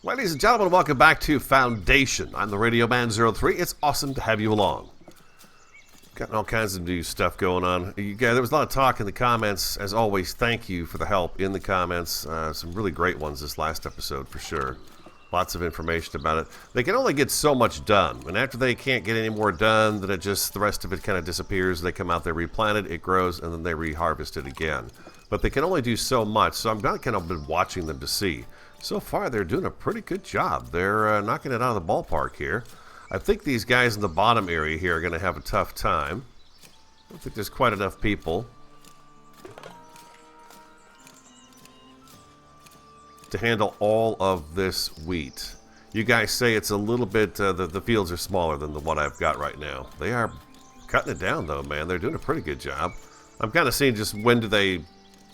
Ladies and gentlemen, welcome back to Foundation. I'm the Radio Man 03. It's awesome to have you along. Got all kinds of new stuff going on. You guys, there was a lot of talk in the comments. As always, thank you for the help in the comments. Some really great ones this last episode for sure. Lots of information about it. They can only get so much done, and after they can't get any more done, then the rest of it kind of disappears. They come out, they replant it, it grows, and then they reharvest it again. But they can only do so much, so I've kind of been watching them to see. So far, they're doing a pretty good job. They're knocking it out of the ballpark here. I think these guys in the bottom area here are going to have a tough time. I don't think there's quite enough people to handle all of this wheat. You guys say it's a little bit, the fields are smaller than the one I've got right now. They are cutting it down though, man. They're doing a pretty good job. I'm kind of seeing just when do they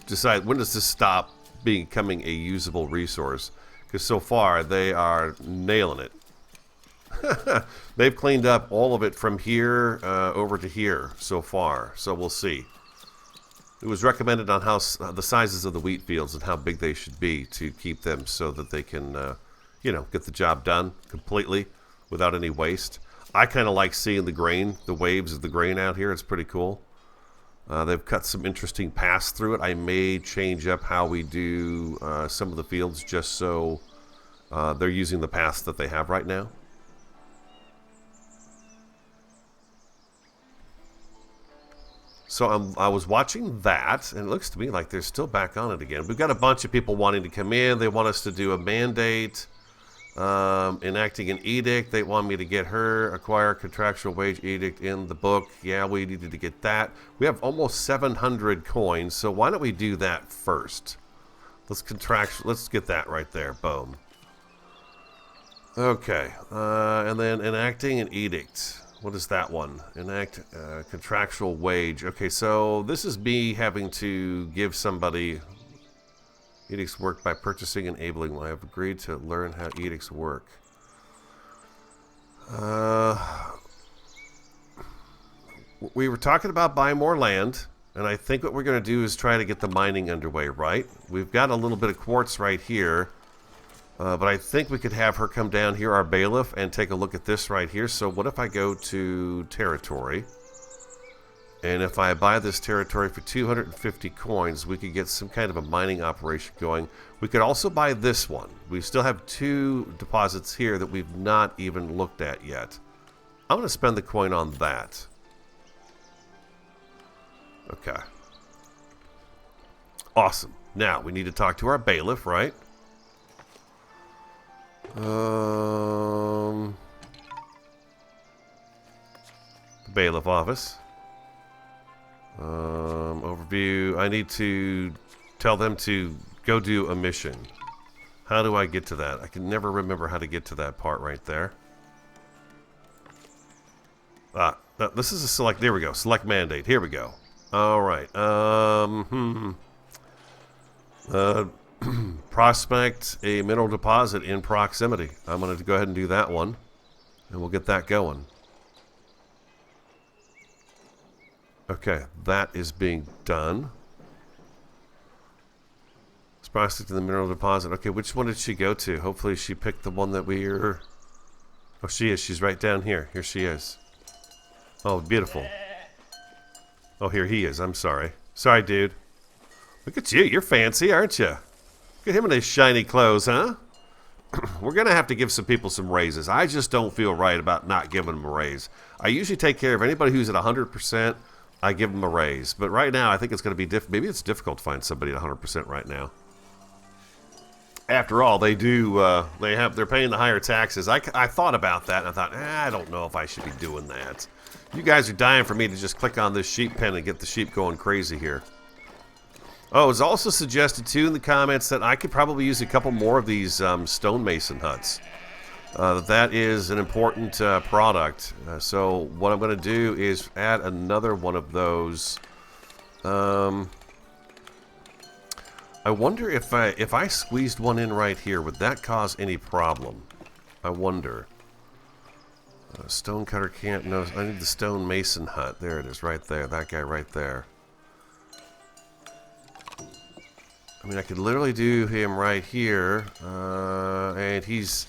decide, when does this stop becoming a usable resource? Because so far they are nailing it. They've cleaned up all of it from here over to here so far, so we'll see. It was recommended on how the sizes of the wheat fields and how big they should be to keep them so that they can, get the job done completely without any waste. I kind of like seeing the grain, the waves of the grain out here. It's pretty cool. They've cut some interesting paths through it. I may change up how we do some of the fields just so they're using the paths that they have right now. So I was watching that, and it looks to me like they're still back on it again. We've got a bunch of people wanting to come in. They want us to do a mandate, enacting an edict. They want me to get her, acquire contractual wage edict in the book. Yeah, we needed to get that. We have almost 700 coins, so why don't we do that first? Let's get that right there. Boom. Okay, and then enacting an edict. What is that one? Enact contractual wage. Okay, so this is me having to give somebody edicts work by purchasing and enabling. I have agreed to learn how edicts work. We were talking about buying more land, and I think what we're going to do is try to get the mining underway, right? We've got a little bit of quartz right here. But I think we could have her come down here, our bailiff, and take a look at this right here. So what if I go to territory? And if I buy this territory for 250 coins, we could get some kind of a mining operation going. We could also buy this one. We still have 2 deposits here that we've not even looked at yet. I'm going to spend the coin on that. Okay. Awesome. Now, we need to talk to our bailiff, right? The bailiff office. Overview. I need to tell them to go do a mission. How do I get to that? I can never remember how to get to that part right there. This is a select. There we go. Select mandate. Here we go. All right. Prospect a mineral deposit in proximity. I'm going to go ahead and do that one, and we'll get that going. Okay, that is being done. Let's prospect the mineral deposit. Okay, which one did she go to? Hopefully she picked the one that we are... Oh, she is. She's right down here. Here she is. Oh, beautiful. Oh, here he is. I'm sorry. Sorry, dude. Look at you. You're fancy, aren't you? Look at him in his shiny clothes, huh? We're going to have to give some people some raises. I just don't feel right about not giving them a raise. I usually take care of anybody who's at 100%. I give them a raise. But right now, I think it's going to be maybe it's difficult to find somebody at 100% right now. After all, they're paying the higher taxes. I thought about that, and I thought, I don't know if I should be doing that. You guys are dying for me to just click on this sheep pen and get the sheep going crazy here. Oh, it was also suggested, too, in the comments that I could probably use a couple more of these stonemason huts. That is an important product. So what I'm going to do is add another one of those. I wonder if I squeezed one in right here, would that cause any problem? I wonder. Stonecutter can't... No, I need the stonemason hut. There it is, right there. That guy right there. I mean, I could literally do him right here, and he's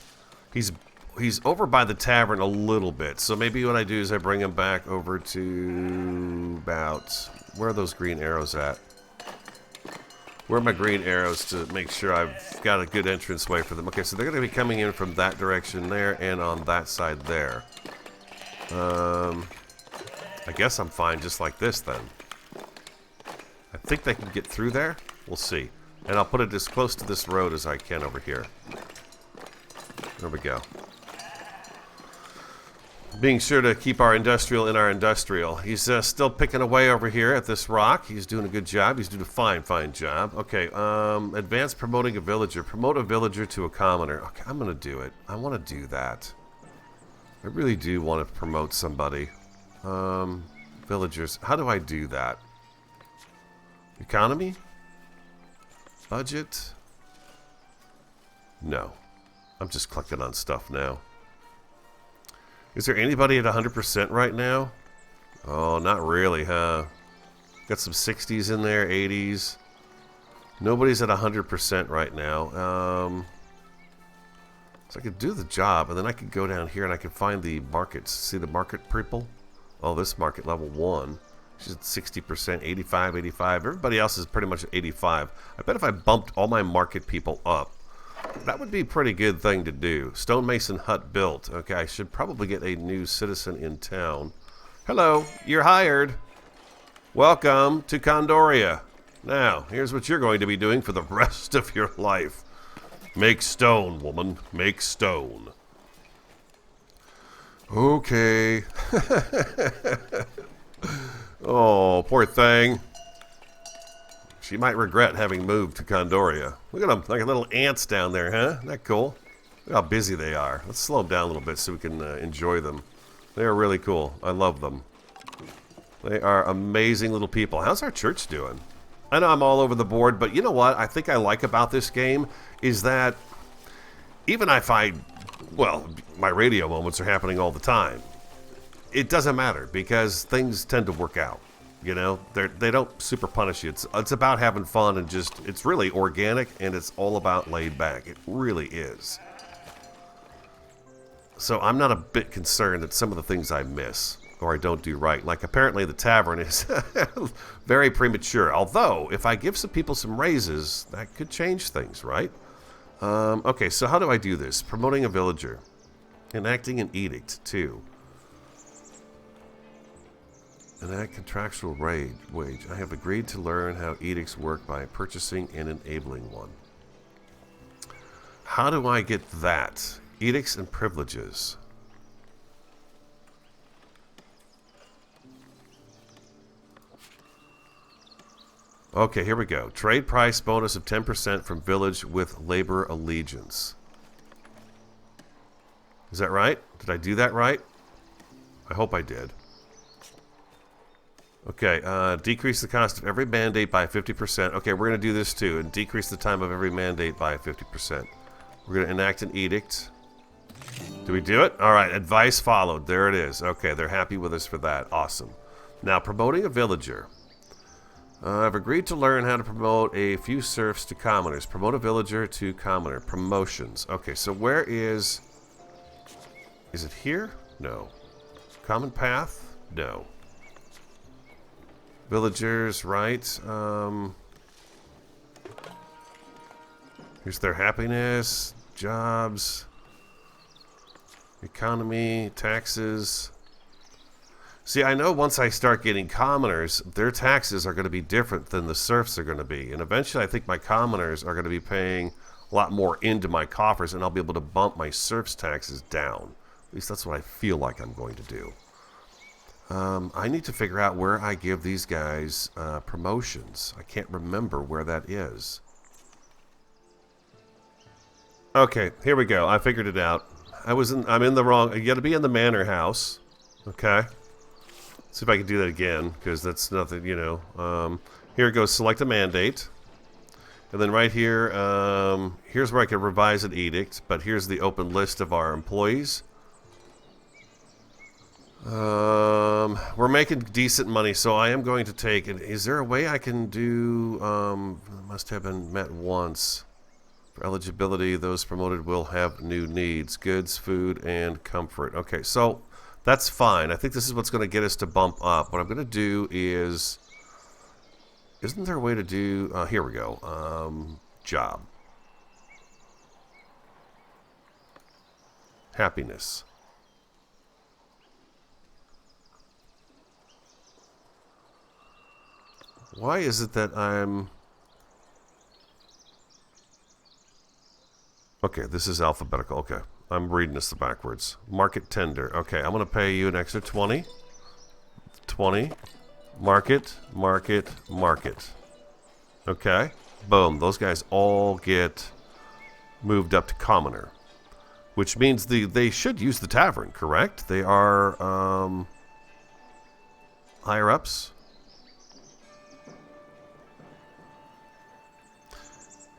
over by the tavern a little bit. So maybe what I do is I bring him back over to about, where are those green arrows at? Where are my green arrows to make sure I've got a good entrance way for them? Okay, so they're going to be coming in from that direction there and on that side there. I guess I'm fine just like this then. I think they can get through there. We'll see. And I'll put it as close to this road as I can over here. There we go. Being sure to keep our industrial in our industrial. He's still picking away over here at this rock. He's doing a good job. He's doing a fine job. Okay, advance promoting a villager. Promote a villager to a commoner. Okay, I'm going to do it. I want to do that. I really do want to promote somebody. Villagers. How do I do that? Economy? Budget? No. I'm just clicking on stuff now. Is there anybody at 100% right now? Oh, not really, huh? Got some 60s in there, 80s. Nobody's at 100% right now. So I could do the job, and then I could go down here and I could find the markets. See the market people? Oh, this market level 1. She's at 60%, 85, 85. Everybody else is pretty much at 85. I bet if I bumped all my market people up, that would be a pretty good thing to do. Stonemason hut built. Okay, I should probably get a new citizen in town. Hello, you're hired. Welcome to Condoria. Now, here's what you're going to be doing for the rest of your life. Make stone, woman. Make stone. Okay. Oh, poor thing. She might regret having moved to Condoria. Look at them, like little ants down there, huh? Isn't that cool? Look how busy they are. Let's slow them down a little bit so we can enjoy them. They are really cool. I love them. They are amazing little people. How's our church doing? I know I'm all over the board, but you know what I think I like about this game is that even if well, my radio moments are happening all the time. It doesn't matter because things tend to work out. You know, they don't super punish you. It's about having fun and just, it's really organic and it's all about laid back. It really is. So I'm not a bit concerned that some of the things I miss or I don't do right. Like apparently the tavern is very premature. Although, if I give some people some raises, that could change things, right? Okay, so how do I do this? Promoting a villager. Enacting an edict, too. Enact contractual wage. I have agreed to learn how edicts work by purchasing and enabling one. How do I get that? Edicts and privileges. Okay, here we go. Trade price bonus of 10% from village with labor allegiance. Is that right? Did I do that right? I hope I did. Okay, decrease the cost of every mandate by 50%. Okay, we're going to do this too, and decrease the time of every mandate by 50%. We're going to enact an edict. Do we do it? All right, advice followed. There it is. Okay, they're happy with us for that. Awesome. Now, promoting a villager. I've agreed to learn how to promote a few serfs to commoners. Promote a villager to commoner. Promotions. Okay, so where is... Is it here? No. Common path? No. Villagers, right? Here's their happiness, jobs, economy, taxes. See, I know once I start getting commoners, their taxes are going to be different than the serfs are going to be. And eventually I think my commoners are going to be paying a lot more into my coffers, and I'll be able to bump my serfs' taxes down. At least that's what I feel like I'm going to do. I need to figure out where I give these guys promotions. I can't remember where that is. Okay, here we go. I figured it out. I'm in the wrong... You got to be in the manor house. Okay. See if I can do that again, because that's nothing, you know. Here it goes. Select a mandate. And then right here, here's where I can revise an edict. But here's the open list of our employees. We're making decent money, so I am going to take it. Is there a way I can do, must have been met once. For eligibility, those promoted will have new needs, goods, food, and comfort. Okay, so that's fine. I think this is what's going to get us to bump up. What I'm going to do is, isn't there a way to do, here we go, job. Happiness. Why is it that I'm... Okay, this is alphabetical. Okay, I'm reading this backwards. Market tender. Okay, I'm going to pay you an extra 20. 20. Market, market, market. Okay, boom. Those guys all get moved up to commoner. Which means they should use the tavern, correct? They are higher ups.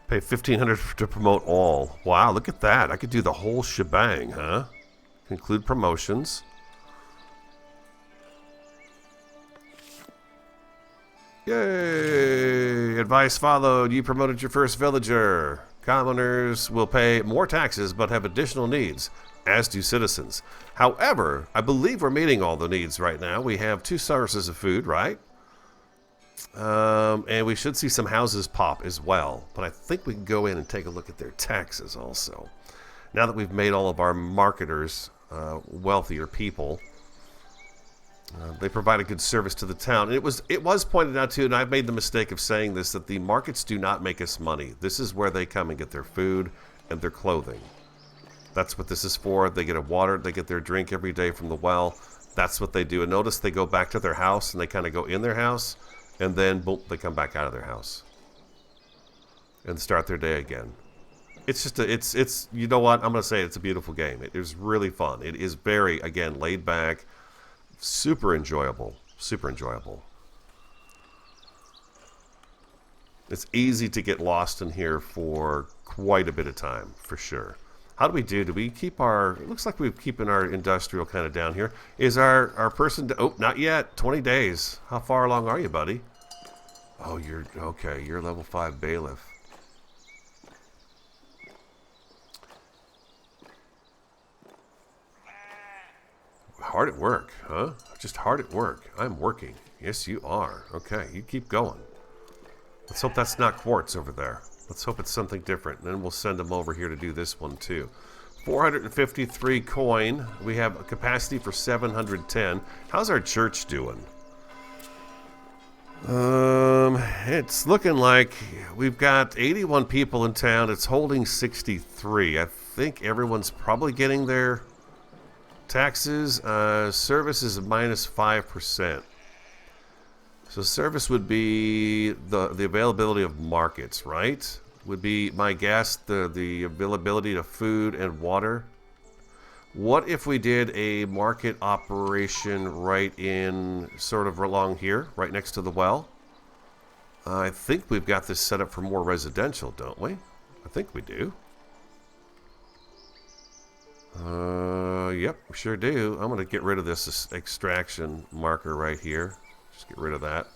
Pay 1,500 to promote all. Wow, look at that. I could do the whole shebang, huh? Conclude promotions. Yay! Advice followed. You promoted your first villager. Commoners will pay more taxes but have additional needs, as do citizens. However, I believe we're meeting all the needs right now. We have 2 sources of food, right? And we should see some houses pop as well. But I think we can go in and take a look at their taxes also. Now that we've made all of our marketers wealthier people, they provide a good service to the town. And it was pointed out too, and I've made the mistake of saying this, that the markets do not make us money. This is where they come and get their food and their clothing. That's what this is for. They get a water, they get their drink every day from the well. That's what they do. And notice they go back to their house and they kind of go in their house. And then, boom, they come back out of their house and start their day again. It's just it's you know what? I'm going to say it's a beautiful game. It is really fun. It is very, again, laid back, super enjoyable, super enjoyable. It's easy to get lost in here for quite a bit of time, for sure. How do we do? Do we keep our... It looks like we're keeping our industrial kind of down here. Is our person... Oh, not yet. 20 days. How far along are you, buddy? Oh, you're... Okay, you're level 5 bailiff. Hard at work, huh? Just hard at work. I'm working. Yes, you are. Okay, you keep going. Let's hope that's not quartz over there. Let's hope it's something different. And then we'll send them over here to do this one too. 453 coin. We have a capacity for 710. How's our church doing? It's looking like we've got 81 people in town. It's holding 63. I think everyone's probably getting their taxes. Service is minus 5%. So service would be the availability of markets, right? Would be my guess, the availability of food and water. What if we did a market operation right in, sort of along here, right next to the well? I think we've got this set up for more residential, don't we? I think we do. Yep, we sure do. I'm going to get rid of this extraction marker right here. Just get rid of that.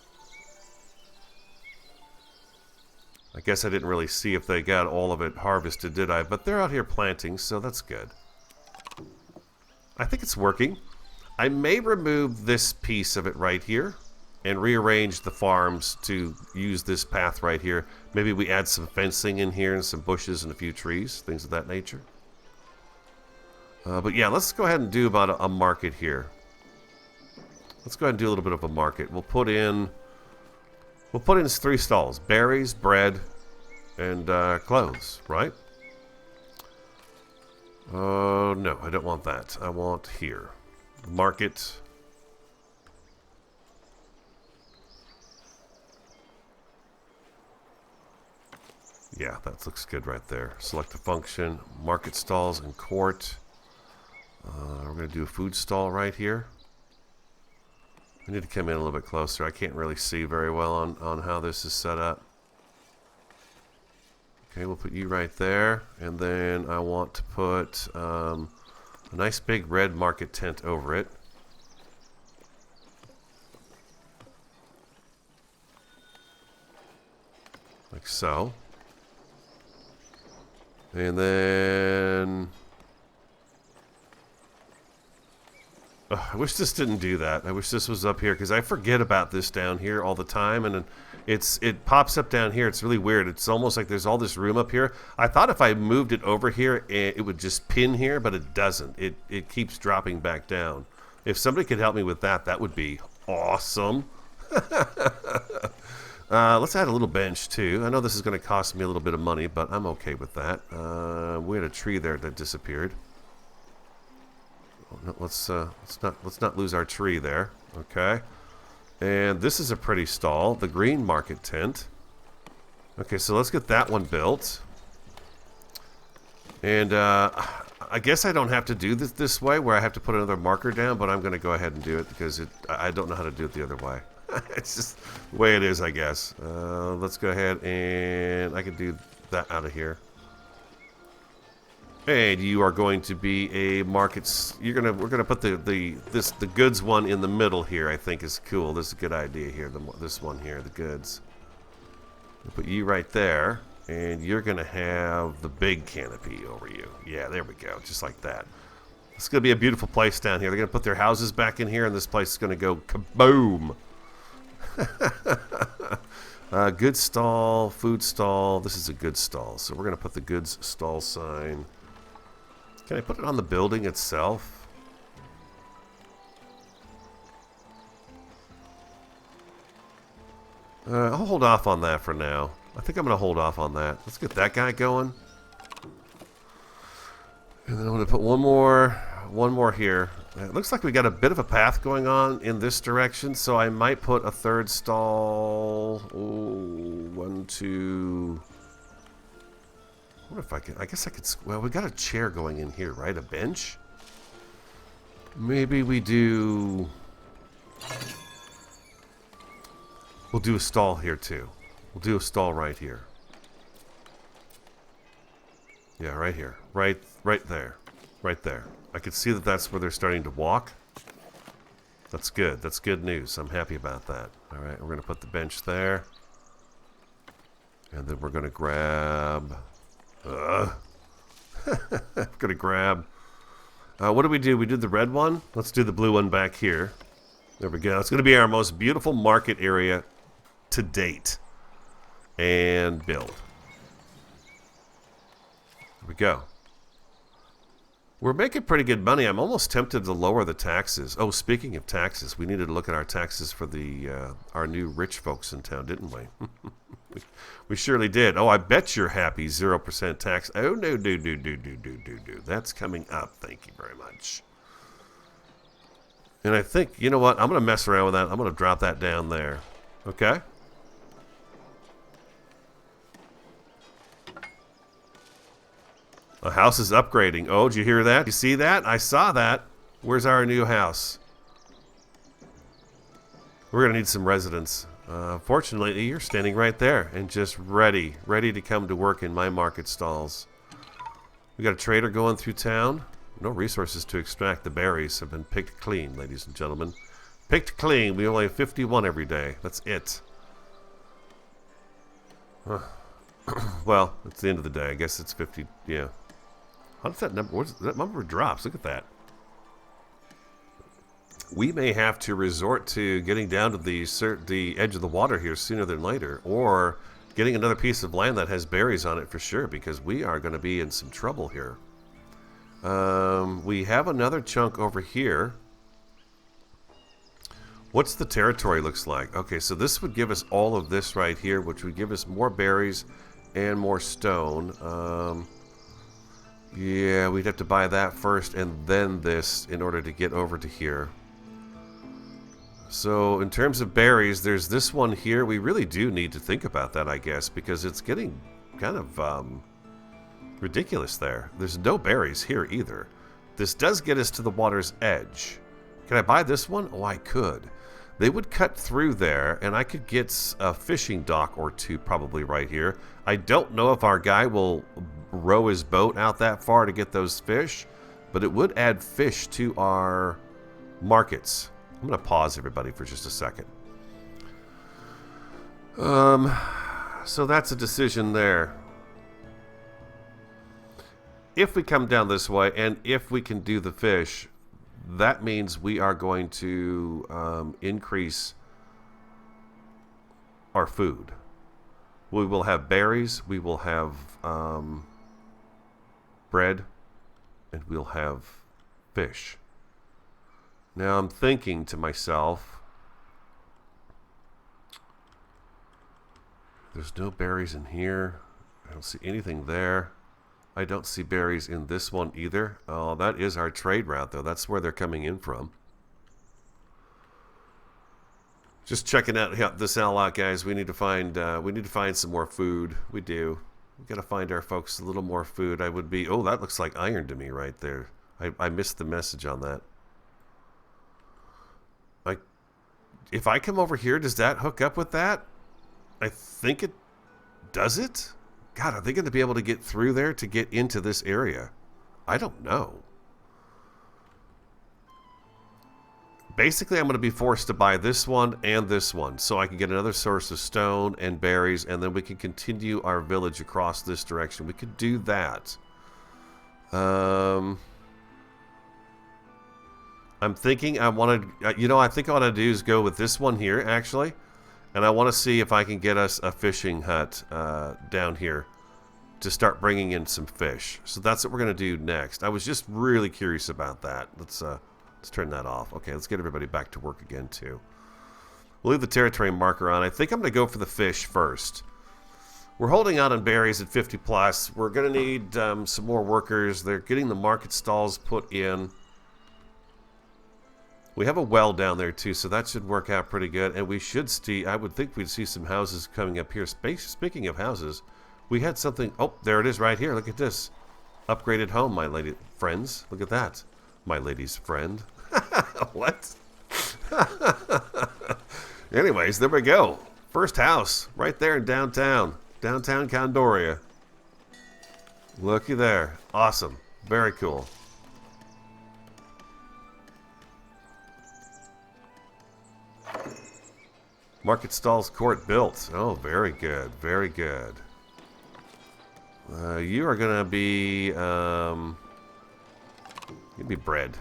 I guess I didn't really see if they got all of it harvested, did I? But they're out here planting, so that's good. I think it's working. I may remove this piece of it right here and rearrange the farms to use this path right here. Maybe we add some fencing in here and some bushes and a few trees, things of that nature. But yeah, let's go ahead and do about a market here. Let's go ahead and do a little bit of a market. We'll put in 3 stalls: berries, bread, and clothes, right? No, I don't want that. I want here. Market. Yeah, that looks good right there. Select a function. Market stalls and court. We're going to do a food stall right here. I need to come in a little bit closer. I can't really see very well on how this is set up. Okay, we'll put you right there. And then I want to put a nice big red market tent over it. like so. And then... I wish this didn't do that. I wish this was up here, because I forget about this down here all the time, and it pops up down here. It's really weird. It's almost like there's all this room up here. I thought if I moved it over here, it would just pin here, but it doesn't. It keeps dropping back down. If somebody could help me with that, that would be awesome. Let's add a little bench, too. I know this is going to cost me a little bit of money, but I'm okay with that. We had a tree there that disappeared. No, let's not lose our tree there. Okay, and this is a pretty stall, the green market tent. Okay, so let's get that one built. And I guess I don't have to do this way, where I have to put another marker down, but I'm going to go ahead and do it because I don't know how to do it the other way. It's just the way it is, I guess. Let's go ahead and I can do that out of here. And you are going to be a market. We're gonna put the goods one in the middle here. I think is cool. This is a good idea here. This one here, the goods. We'll put you right there, and you're gonna have the big canopy over you. Yeah, there we go, just like that. It's gonna be a beautiful place down here. They're gonna put their houses back in here, and this place is gonna go kaboom. Good stall, food stall. This is a good stall, so we're gonna put the goods stall sign. Can I put it on the building itself? I'll hold off on that for now. I think I'm going to hold off on that. Let's get that guy going. And then I'm going to put one more here. It looks like we got a bit of a path going on in this direction, so I might put a third stall. Oh, 1, 2... I wonder if I can. I guess I could. Well, we got a chair going in here, right? A bench? Maybe we do. We'll do a stall here, too. We'll do a stall right here. Yeah, right here. Right there. Right there. I can see that that's where they're starting to walk. That's good. That's good news. I'm happy about that. All right, we're going to put the bench there. And then we're going to grab... I'm gonna grab. What do? We did the red one. Let's do the blue one back here. There we go. It's gonna be our most beautiful market area to date. And build. There we go. We're making pretty good money. I'm almost tempted to lower the taxes. Oh, speaking of taxes, we needed to look at our taxes for the our new rich folks in town, didn't we? We surely did. Oh, I bet you're happy. 0% tax. Oh, no. That's coming up. Thank you very much. And I think, you know what? I'm going to mess around with that. I'm going to drop that down there. Okay? The house is upgrading. Oh, did you hear that? You see that? I saw that. Where's our new house? We're going to need some residents. Fortunately, you're standing right there and just ready to come to work in my market stalls. We got a trader going through town. No resources to extract. The berries have been picked clean, ladies and gentlemen. Picked clean. We only have 51 every day. That's it. Well, it's the end of the day. I guess it's 50. Yeah. How does that number? What's that number drops? Look at that. We may have to resort to getting down to the edge of the water here sooner than later, or getting another piece of land that has berries on it for sure, because we are going to be in some trouble here. We have another chunk over here. What's the territory looks like? Okay, so this would give us all of this right here, which would give us more berries and more stone. Yeah, we'd have to buy that first and then this in order to get over to here. So in terms of berries, there's this one here. We really do need to think about that, I guess, because it's getting kind of ridiculous there. There's no berries here either. This does get us to the water's edge. Can I buy this one? Oh, I could. They would cut through there, and I could get a fishing dock or two probably right here. I don't know if our guy will row his boat out that far to get those fish, but it would add fish to our markets. I'm going to pause everybody for just a second. So that's a decision there. If we come down this way, and if we can do the fish, that means we are going to increase our food. We will have berries, we will have bread, and we'll have fish. Now I'm thinking to myself, there's no berries in here. I don't see anything there. I don't see berries in this one either. Oh, that is our trade route, though. That's where they're coming in from. Just checking out this out, guys. We need to find some more food. We do. We got to find our folks a little more food. I would be. Oh, that looks like iron to me right there. I missed the message on that. If I come over here, does that hook up with that? I think it does it. God, are they going to be able to get through there to get into this area? I don't know. Basically, I'm going to be forced to buy this one and this one so I can get another source of stone and berries, and then we can continue our village across this direction. We could do that. I'm thinking I want to, I think I want to do is go with this one here, actually. And I want to see if I can get us a fishing hut down here to start bringing in some fish. So that's what we're going to do next. I was just really curious about that. Let's turn that off. Okay, let's get everybody back to work again, too. We'll leave the territory marker on. I think I'm going to go for the fish first. We're holding out on berries at 50 plus. We're going to need some more workers. They're getting the market stalls put in. We have a well down there too, so that should work out pretty good. And we should see, I would think we'd see some houses coming up here. Speaking of houses, we had something. Oh, there it is right here. Look at this. Upgraded home, my lady friends. Look at that. My lady's friend. What? Anyways, there we go. First house right there in downtown. Downtown Condoria. Looky there. Awesome. Very cool. Market Stalls Court built. Oh, very good. Very good. You are going to be... you'll be bread.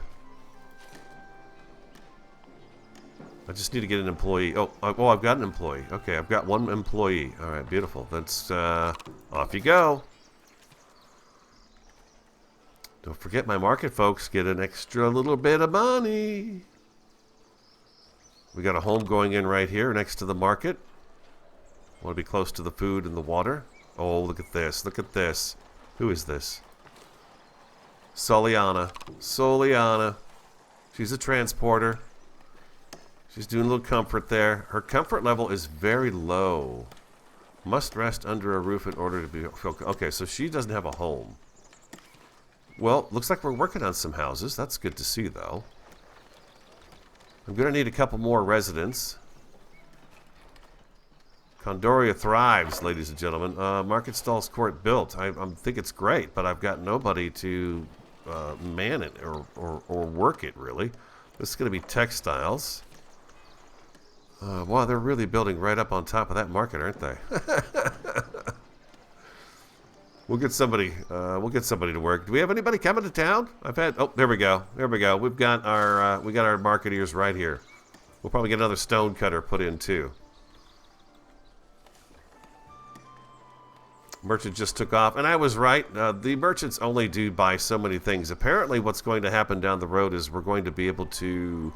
I just need to get an employee. Oh, I've got an employee. Okay, I've got one employee. All right, beautiful. That's off you go. Don't forget my market folks get an extra little bit of money. We got a home going in right here next to the market. Want to be close to the food and the water. Oh, look at this. Look at this. Who is this? Soliana. Soliana. She's a transporter. She's doing a little comfort there. Her comfort level is very low. Must rest under a roof in order to be... Okay, so she doesn't have a home. Well, looks like we're working on some houses. That's good to see, though. I'm going to need a couple more residents. Condoria thrives, ladies and gentlemen. Market Stalls Court built. I think it's great, but I've got nobody to man it or work it, really. This is going to be textiles. Wow, they're really building right up on top of that market, aren't they? We'll get somebody to work. Do we have anybody coming to town? Oh, there we go. There we go. We've got our marketeers right here. We'll probably get another stone cutter put in too. Merchant just took off, and I was right. The merchants only do buy so many things. Apparently, what's going to happen down the road is we're going to be able to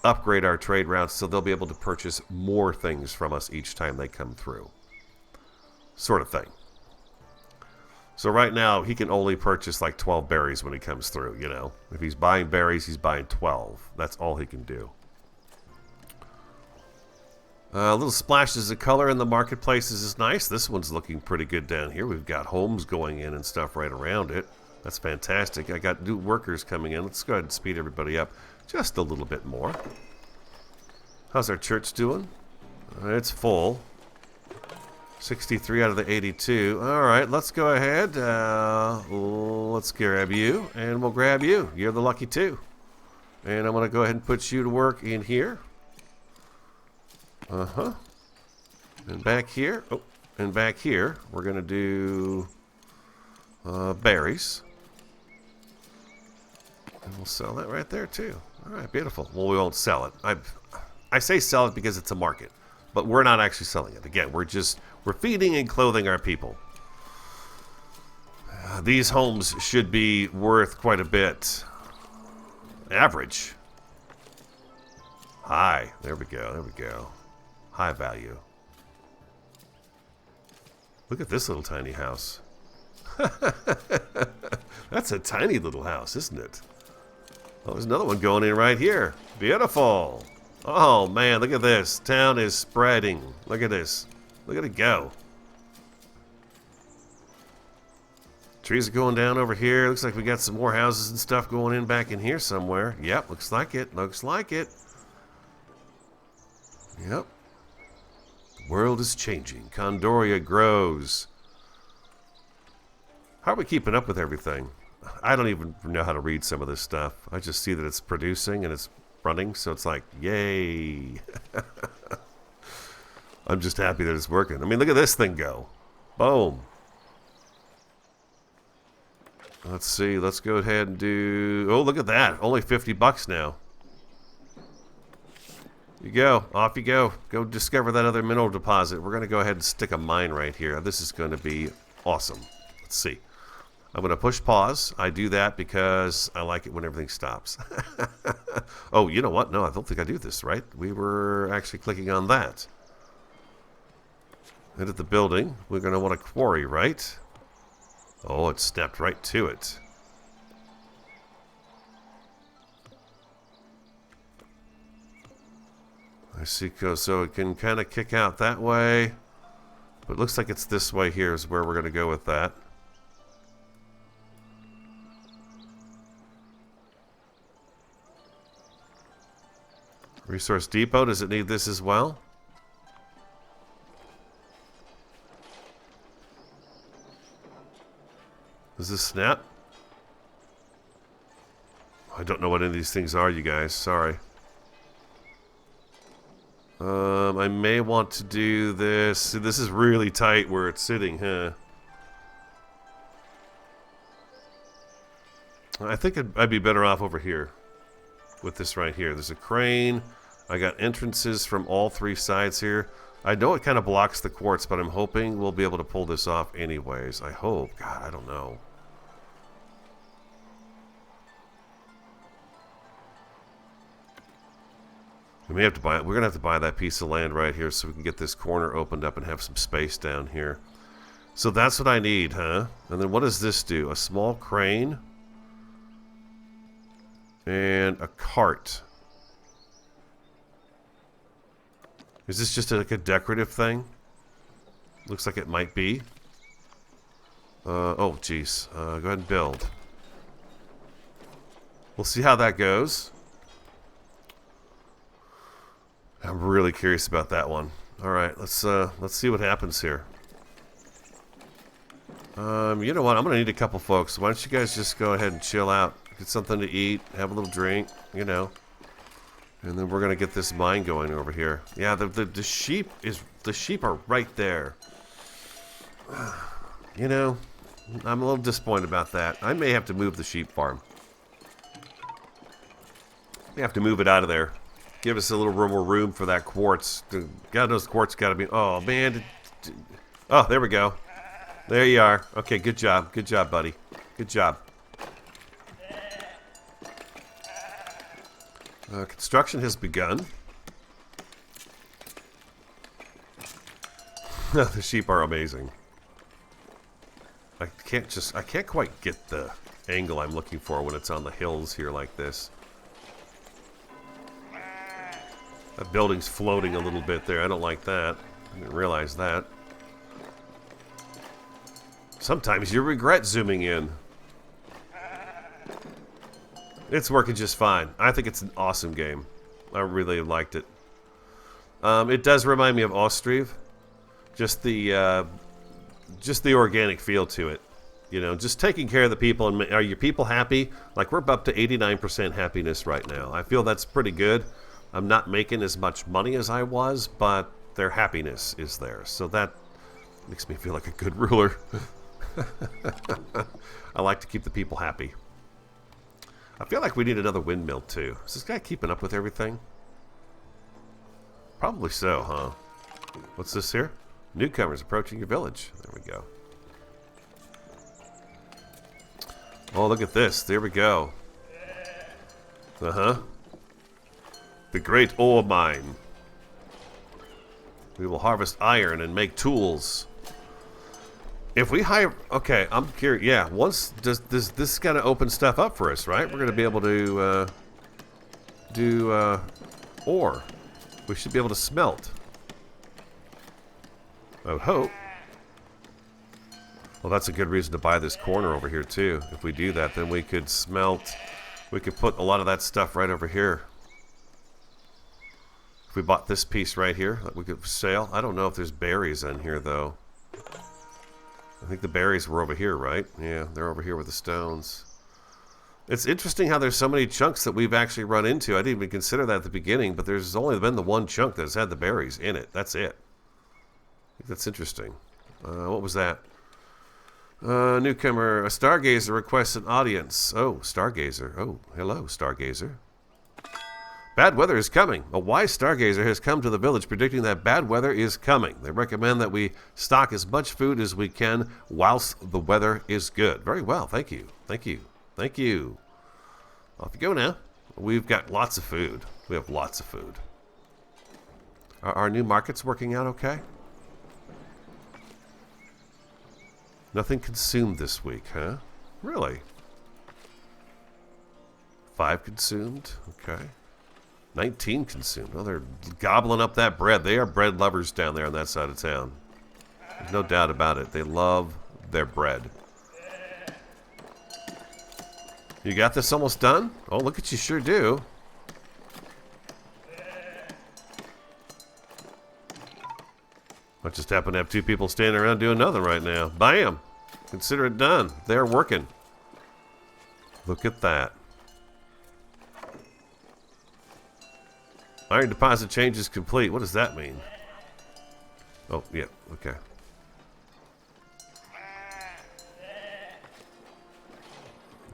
upgrade our trade routes, so they'll be able to purchase more things from us each time they come through. Sort of thing. So right now, he can only purchase like 12 berries when he comes through, you know. If he's buying berries, he's buying 12. That's all he can do. Little splashes of color in the marketplaces is nice. This one's looking pretty good down here. We've got homes going in and stuff right around it. That's fantastic. I got new workers coming in. Let's go ahead and speed everybody up just a little bit more. How's our church doing? It's full. 63 out of the 82. All right, let's go ahead. Let's grab you, and we'll grab you. You're the lucky two. And I'm going to go ahead and put you to work in here. And back here. Oh, And back here, we're going to do berries. And we'll sell that right there, too. All right, beautiful. Well, we won't sell it. I say sell it because it's a market. But we're not actually selling it. Again, we're feeding and clothing our people. These homes should be worth quite a bit. Average. High. There we go. There we go. High value. Look at this little tiny house. That's a tiny little house, isn't it? Oh, there's another one going in right here. Beautiful. Oh, man, look at this. Town is spreading. Look at this. Look at it go. Trees are going down over here. Looks like we got some more houses and stuff going in back in here somewhere. Yep, looks like it. Looks like it. Yep. The world is changing. Condoria grows. How are we keeping up with everything? I don't even know how to read some of this stuff. I just see that it's producing and it's running, so it's like, yay. I'm just happy that it's working. I mean, look at this thing go. Boom. Let's see. Let's go ahead and do... Oh, look at that. Only $50 now. You go. Off you go. Go discover that other mineral deposit. We're going to go ahead and stick a mine right here. This is going to be awesome. Let's see. I'm going to push pause. I do that because I like it when everything stops. Oh, you know what? No, I don't think I do this, right? We were actually clicking on that. Edit the building. We're going to want a quarry, right? Oh, it snapped right to it. I see, so it can kind of kick out that way. But it looks like it's this way here is where we're going to go with that. Resource Depot, does it need this as well? Does this snap? I don't know what any of these things are, you guys. Sorry. I may want to do this. See, this is really tight where it's sitting, huh? I think I'd be better off over here with this right here. There's a crane. I got entrances from all three sides here. I know it kind of blocks the quartz, but I'm hoping we'll be able to pull this off anyways. I hope. God, I don't know. We may have to buy it. We're gonna have to buy that piece of land right here so we can get this corner opened up and have some space down here. So that's what I need, huh? And then what does this do? A small crane and a cart. Is this just like a decorative thing? Looks like it might be. Oh, geez. Go ahead and build. We'll see how that goes. I'm really curious about that one. All right, let's see what happens here. You know what? I'm gonna need a couple folks. Why don't you guys just go ahead and chill out, get something to eat, have a little drink, you know, and then we're gonna get this mine going over here. Yeah, the sheep are right there. You know, I'm a little disappointed about that. I may have to move the sheep farm. We have to move it out of there. Give us a little more room for that quartz. God knows quartz got to be... Oh, man. Oh, there we go. There you are. Okay, good job. Good job, buddy. Good job. Construction has begun. The sheep are amazing. I can't quite get the angle I'm looking for when it's on the hills here like this. That building's floating a little bit there. I don't like that. I didn't realize that. Sometimes you regret zooming in. It's working just fine. I think it's an awesome game. I really liked it. It does remind me of Ostriv. Just the organic feel to it. You know, just taking care of the people. And are your people happy? Like, we're up to 89% happiness right now. I feel that's pretty good. I'm not making as much money as I was, but their happiness is there. So that Makes me feel like a good ruler. I like to keep the people happy. I feel like we need another windmill too. Is this guy keeping up with everything? Probably so, huh? What's this here? Newcomers approaching your village. There we go. Oh, look at this. There we go. Uh-huh. The great ore mine. We will harvest iron and make tools. If we hire... Okay, I'm curious. Yeah, once... Does this kind of open stuff up for us, right? We're going to be able to do ore. We should be able to smelt. I would hope. Well, that's a good reason to buy this corner over here, too. If we do that, then we could smelt... We could put a lot of that stuff right over here. If we bought this piece right here, that we could sell. I don't know if there's berries in here, though. I think the berries were over here, right? Yeah, they're over here with the stones. It's interesting how there's so many chunks that we've actually run into. I didn't even consider that at the beginning, but there's only been the one chunk that's had the berries in it. That's it. I think that's interesting. What was that? Newcomer, a stargazer requests an audience. Oh, stargazer. Oh, hello, stargazer. Bad weather is coming. A wise stargazer has come to the village predicting that bad weather is coming. They recommend that we stock as much food as we can whilst the weather is good. Very well. Thank you. Thank you. Thank you. Off you go now. We've got lots of food. We have lots of food. Are our new markets working out okay? Nothing consumed this week, huh? Really? 5 consumed? Okay. 19 consumed. Oh, they're gobbling up that bread. They are bread lovers down there on that side of town. There's no doubt about it. They love their bread. You got this almost done? Oh, look at you, sure do. I just happen to have 2 people standing around doing nothing right now. Bam! Consider it done. They're working. Look at that. Iron deposit change is complete. What does that mean? Oh, yeah, okay.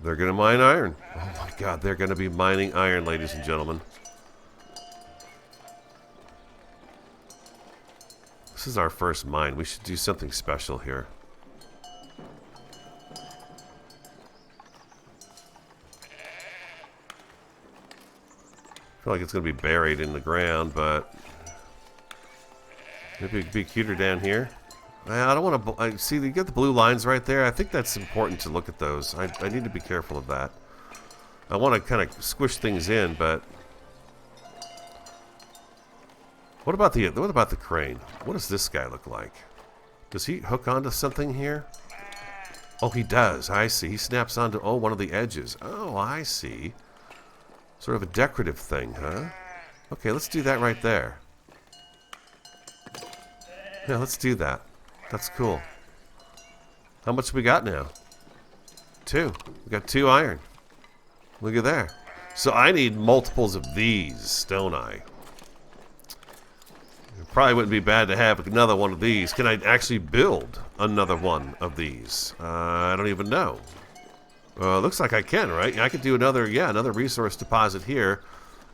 They're going to mine iron. Oh my god, they're going to be mining iron, ladies and gentlemen. This is our first mine. We should do something special here. I feel like it's going to be buried in the ground, but maybe it'd be cuter down here. I don't want to... See, you get the blue lines right there. I think that's important to look at those. I need to be careful of that. I want to kind of squish things in, but... What about the crane? What does this guy look like? Does he hook onto something here? Oh, he does. I see. He snaps onto, one of the edges. Oh, I see. Sort of a decorative thing, huh? Okay, let's do that right there. Yeah, let's do that. That's cool. How much we got now? 2. We got 2 iron. Look at there. So I need multiples of these, don't I? It probably wouldn't be bad to have another one of these. Can I actually build another one of these? I don't even know. Looks like I can, right? I could do another resource deposit here.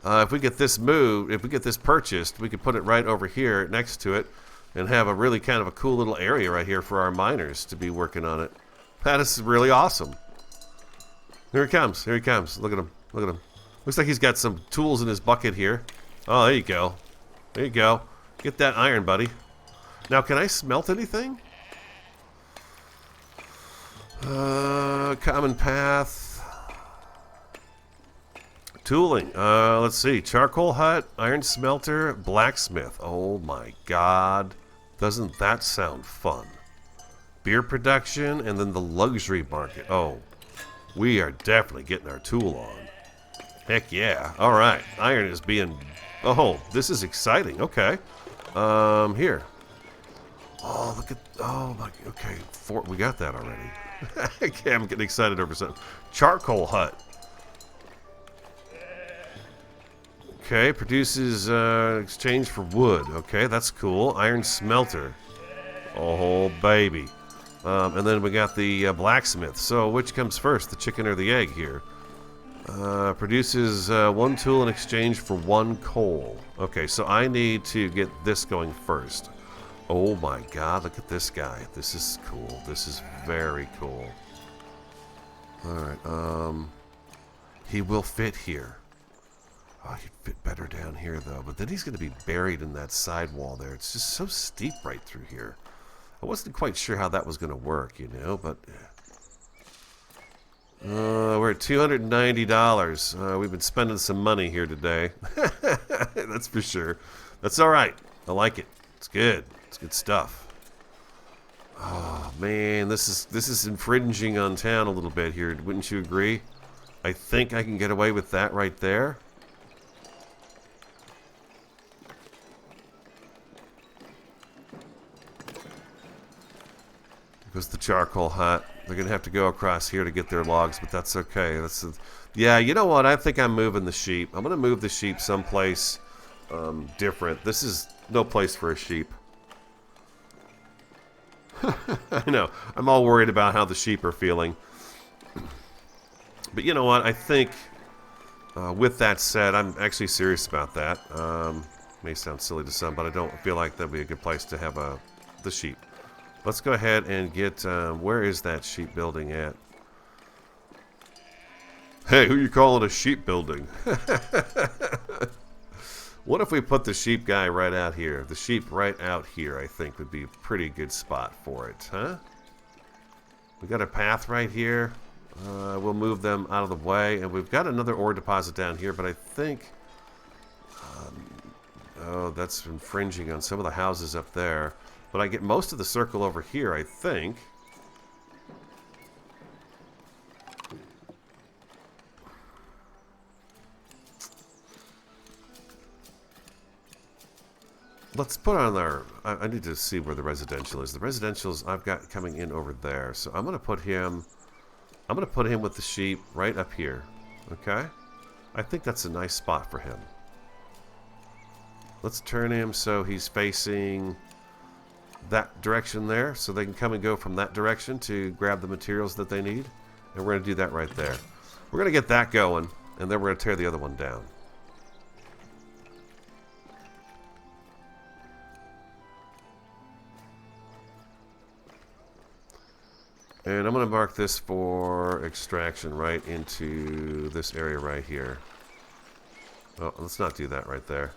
If we get this moved, if we get this purchased, we could put it right over here next to it and have a really kind of a cool little area right here for our miners to be working on it. That is really awesome. Here he comes. Here he comes. Look at him. Look at him. Looks like he's got some tools in his bucket here. Oh, there you go. There you go. Get that iron, buddy. Now, can I smelt anything? Common path. Tooling. Let's see. Charcoal hut, iron smelter, blacksmith. Oh my god. Doesn't that sound fun? Beer production, and then the luxury market. Oh, we are definitely getting our tool on. Heck yeah. Alright. Iron is being... Oh, this is exciting. Okay. Here. Oh, look at... Oh, my... Okay. We got that already. Okay, I'm getting excited over something. Charcoal hut. Okay, produces exchange for wood. Okay, that's cool. Iron smelter. Oh, baby. And then we got the blacksmith. So which comes first, the chicken or the egg here? Produces one tool in exchange for one coal. Okay, so I need to get this going first. Oh my god, look at this guy. This is cool. This is very cool. Alright, he will fit here. Oh, he'd fit better down here, though. But then he's going to be buried in that side wall there. It's just so steep right through here. I wasn't quite sure how that was going to work, you know, but... we're at $290. We've been spending some money here today. That's for sure. That's alright. I like it. It's good. It's good stuff. Oh, man, this is infringing on town a little bit here. Wouldn't you agree? I think I can get away with that right there. Goes the charcoal hut. They're gonna have to go across here to get their logs, but that's okay. Yeah, you know what? I think I'm moving the sheep. I'm gonna move the sheep someplace different. This is no place for a sheep. I know. I'm all worried about how the sheep are feeling. But you know what? I think, with that said, I'm actually serious about that. May sound silly to some, but I don't feel like that'd be a good place to have the sheep. Let's go ahead and get, where is that sheep building at? Hey, who you calling a sheep building? What if we put the sheep guy right out here? The sheep right out here, I think, would be a pretty good spot for it, huh? We got a path right here. We'll move them out of the way. And we've got another ore deposit down here, but I think... oh, that's infringing on some of the houses up there. But I get most of the circle over here, I think. Let's put on our... I need to see where the residential is. The residentials I've got coming in over there. So I'm going to put him... I'm going to put him with the sheep right up here. Okay? I think that's a nice spot for him. Let's turn him so he's facing... that direction there, so they can come and go from that direction to grab the materials that they need. And we're going to do that right there. We're going to get that going, and then we're going to tear the other one down. And I'm going to mark this for extraction right into this area right here. Oh, let's not do that right there.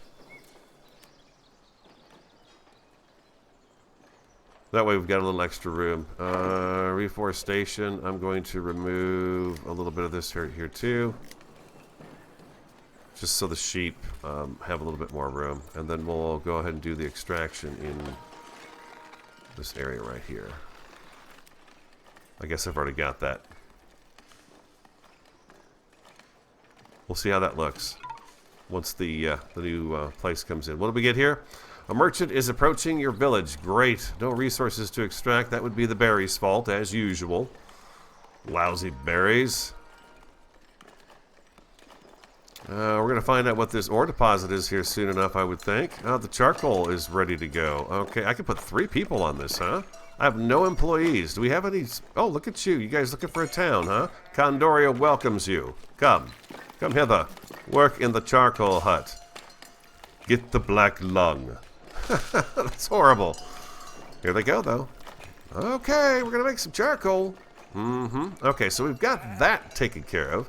That way we've got a little extra room. Reforestation, I'm going to remove a little bit of this here too. Just so the sheep have a little bit more room. And then we'll go ahead and do the extraction in this area right here. I guess I've already got that. We'll see how that looks once the new place comes in. What do we get here? A merchant is approaching your village. Great. No resources to extract. That would be the berries' fault, as usual. Lousy berries. We're going to find out what this ore deposit is here soon enough, I would think. The charcoal is ready to go. Okay, I can put 3 people on this, huh? I have no employees. Do we have any... Oh, look at you. You guys looking for a town, huh? Condoria welcomes you. Come. Come hither. Work in the charcoal hut. Get the black lung. That's horrible. Here they go, though. Okay, we're going to make some charcoal. Okay, so we've got that taken care of.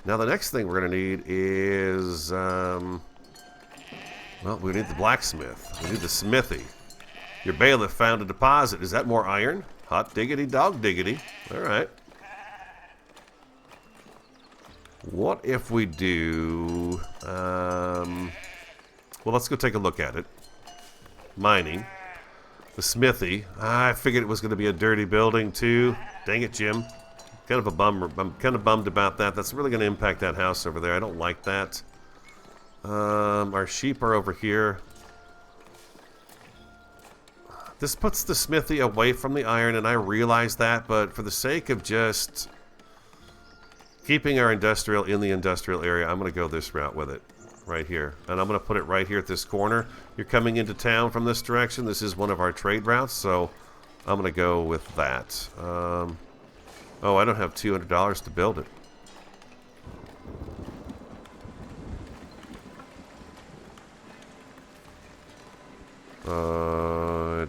Now, the next thing we're going to need is... well, we need the blacksmith. We need the smithy. Your bailiff found a deposit. Is that more iron? Hot diggity, dog diggity. All right. What if we do... well, let's go take a look at it. Mining. The smithy. I figured it was going to be a dirty building, too. Dang it, Jim. Kind of a bummer. I'm kind of bummed about that. That's really going to impact that house over there. I don't like that. Our sheep are over here. This puts the smithy away from the iron, and I realize that, but for the sake of just keeping our industrial in the industrial area, I'm going to go this route with it. Right here. And I'm going to put it right here at this corner. You're coming into town from this direction. This is one of our trade routes, so I'm going to go with that. Oh, I don't have $200 to build it.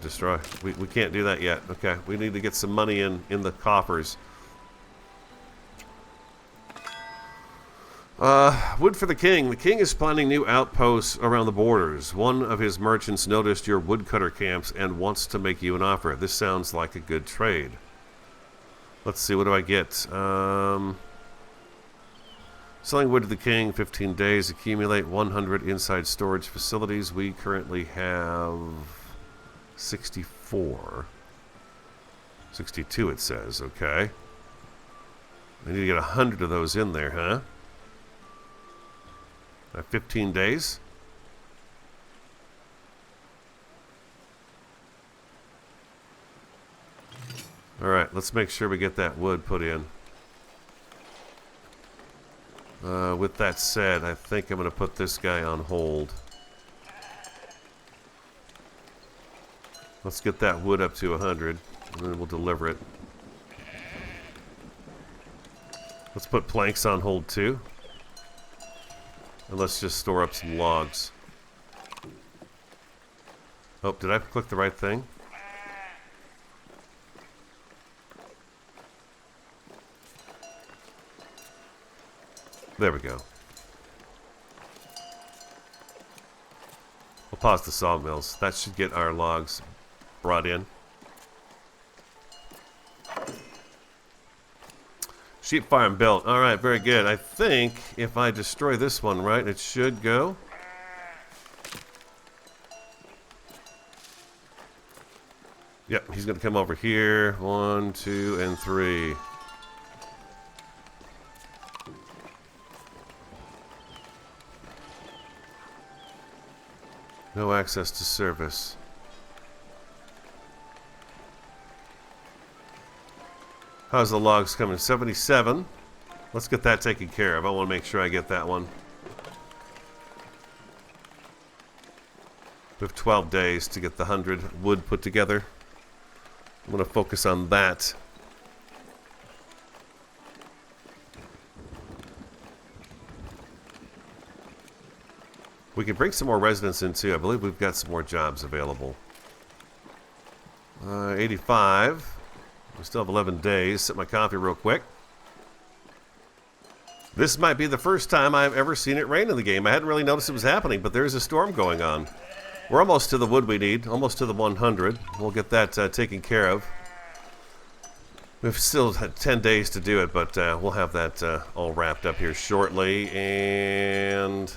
Destroy. We can't do that yet. Okay, we need to get some money in the coffers. Wood for the king. The king is planning new outposts around the borders. One of his merchants noticed your woodcutter camps and wants to make you an offer. This sounds like a good trade. Let's see, what do I get? Selling wood to the king, 15 days. Accumulate 100 inside storage facilities. We currently have 64. 62 it says, okay. I need to get 100 of those in there, huh? 15 days? Alright, let's make sure we get that wood put in. With that said, I think I'm going to put this guy on hold. Let's get that wood up to 100, and then we'll deliver it. Let's put planks on hold too. And let's just store up some logs. Oh, did I click the right thing? There we go. We'll pause the sawmills. That should get our logs brought in. Sheep farm built. Alright, very good. I think if I destroy this one, right, it should go. Yep, he's going to come over here. 1, 2, and 3. No access to service. How's the logs coming? 77. Let's get that taken care of. I want to make sure I get that one. We have 12 days to get the 100 wood put together. I'm going to focus on that. We can bring some more residents in too. I believe we've got some more jobs available. 85. We still have 11 days. Sip my coffee real quick. This might be the first time I've ever seen it rain in the game. I hadn't really noticed it was happening, but there's a storm going on. We're almost to the wood we need. Almost to the 100. We'll get that taken care of. We've still had 10 days to do it, but we'll have that all wrapped up here shortly. And...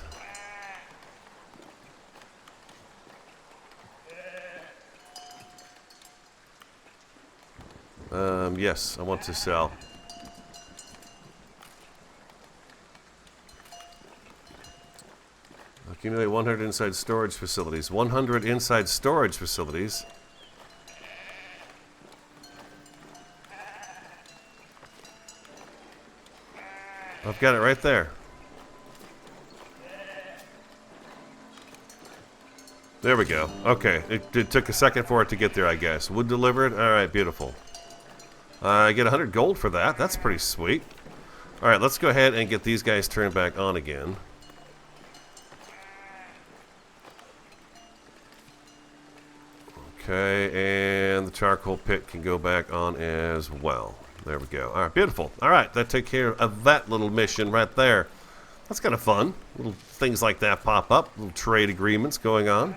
yes, I want to sell. Accumulate 100 inside storage facilities. 100 inside storage facilities. I've got it right there. There we go. Okay, it took a second for it to get there, I guess. Wood delivered. All right, beautiful. I get 100 gold for that. That's pretty sweet. All right, let's go ahead and get these guys turned back on again. Okay, and the charcoal pit can go back on as well. There we go. All right, beautiful. All right, that took care of that little mission right there. That's kind of fun. Little things like that pop up. Little trade agreements going on.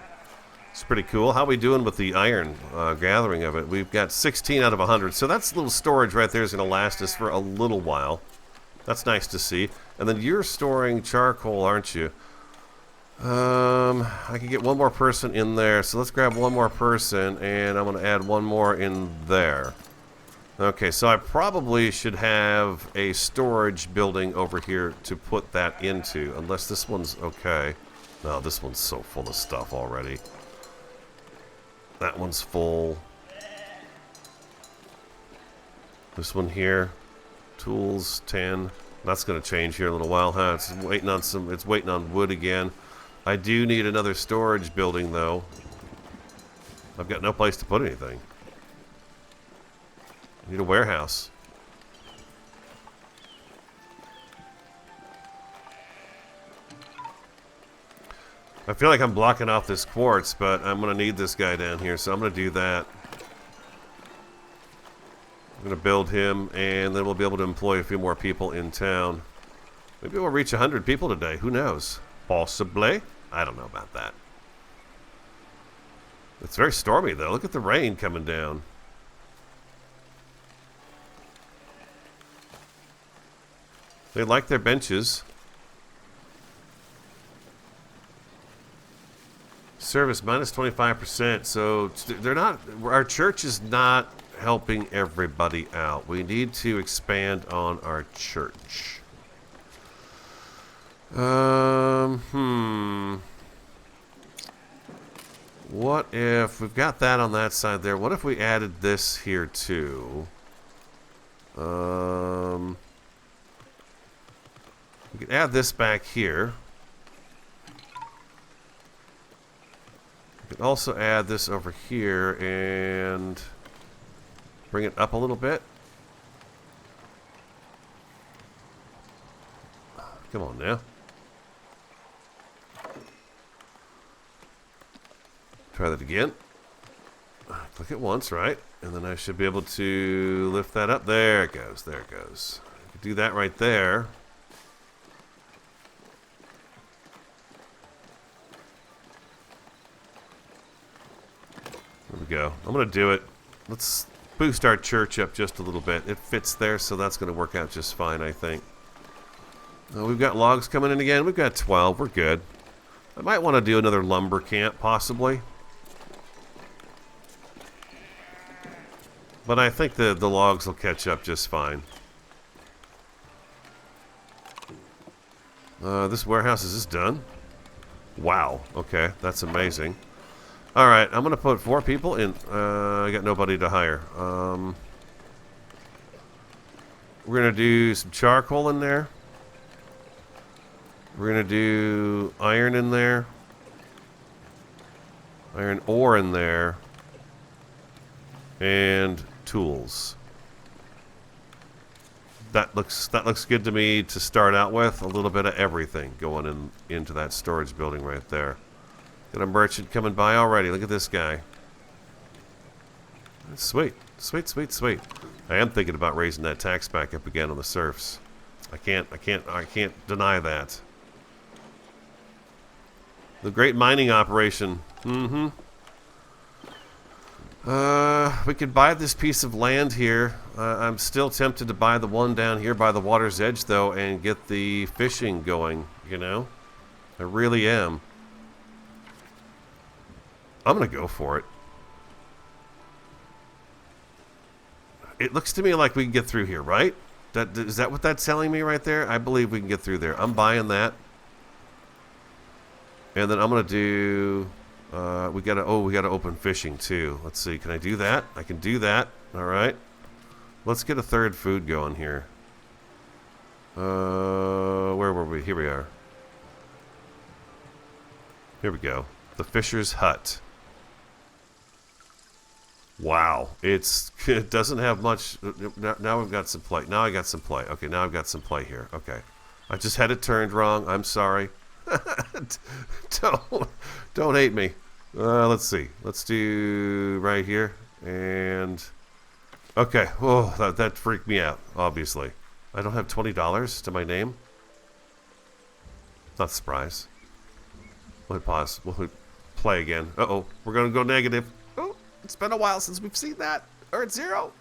It's pretty cool. How are we doing with the iron gathering of it? We've got 16 out of 100. So that's a little storage right there is going to last us for a little while. That's nice to see. And then you're storing charcoal, aren't you? I can get one more person in there. So let's grab one more person, and I'm going to add one more in there. Okay, so I probably should have a storage building over here to put that into, unless this one's okay. No, this one's so full of stuff already. That one's full. This one here, tools 10. That's going to change here in a little while, huh? It's waiting on it's waiting on wood again. I do need another storage building though. I've got no place to put anything. Need a warehouse. I feel like I'm blocking off this quartz, but I'm going to need this guy down here, so I'm going to do that. I'm going to build him, and then we'll be able to employ a few more people in town. Maybe we'll reach 100 people today. Who knows? Possibly. I don't know about that. It's very stormy, though. Look at the rain coming down. They like their benches. Service minus 25%. So they're not. Our church is not helping everybody out. We need to expand on our church. What if we've got that on that side there? What if we added this here too? We could add this back here. We could also add this over here and bring it up a little bit. Come on now. Try that again. Click it once, right? And then I should be able to lift that up. There it goes. There it goes. I could do that right there. There we go. I'm going to do it. Let's boost our church up just a little bit. It fits there, so that's going to work out just fine, I think. We've got logs coming in again. We've got 12. We're good. I might want to do another lumber camp, possibly. But I think the logs will catch up just fine. This warehouse, is this done? Wow. Okay, that's amazing. Alright, I'm going to put 4 people in. I got nobody to hire. We're going to do some charcoal in there. We're going to do iron in there. Iron ore in there. And tools. That looks good to me to start out with. A little bit of everything going into that storage building right there. Got a merchant coming by already. Look at this guy. Sweet. Sweet, sweet, sweet. I am thinking about raising that tax back up again on the serfs. I can't deny that. The great mining operation. We could buy this piece of land here. I'm still tempted to buy the one down here by the water's edge, though, and get the fishing going, you know? I really am. I'm going to go for it. It looks to me like we can get through here, right? Is that what that's telling me right there? I believe we can get through there. I'm buying that. And then I'm going to do... we gotta open fishing too. Let's see, can I do that? I can do that. Alright. Let's get a third food going here. Where were we? Here we are. Here we go. The Fisher's Hut. Wow. It doesn't have much. Now we've got some play. Now I got some play. Okay, now I've got some play here. Okay. I just had it turned wrong. I'm sorry. Don't hate me. Let's see. Let's do right here. And okay. Oh, that freaked me out, obviously. I don't have $20 to my name. Not surprised. Let me pause. We'll play again. Uh-oh. We're going to go negative. Oh, it's been a while since we've seen that. Or it's 0.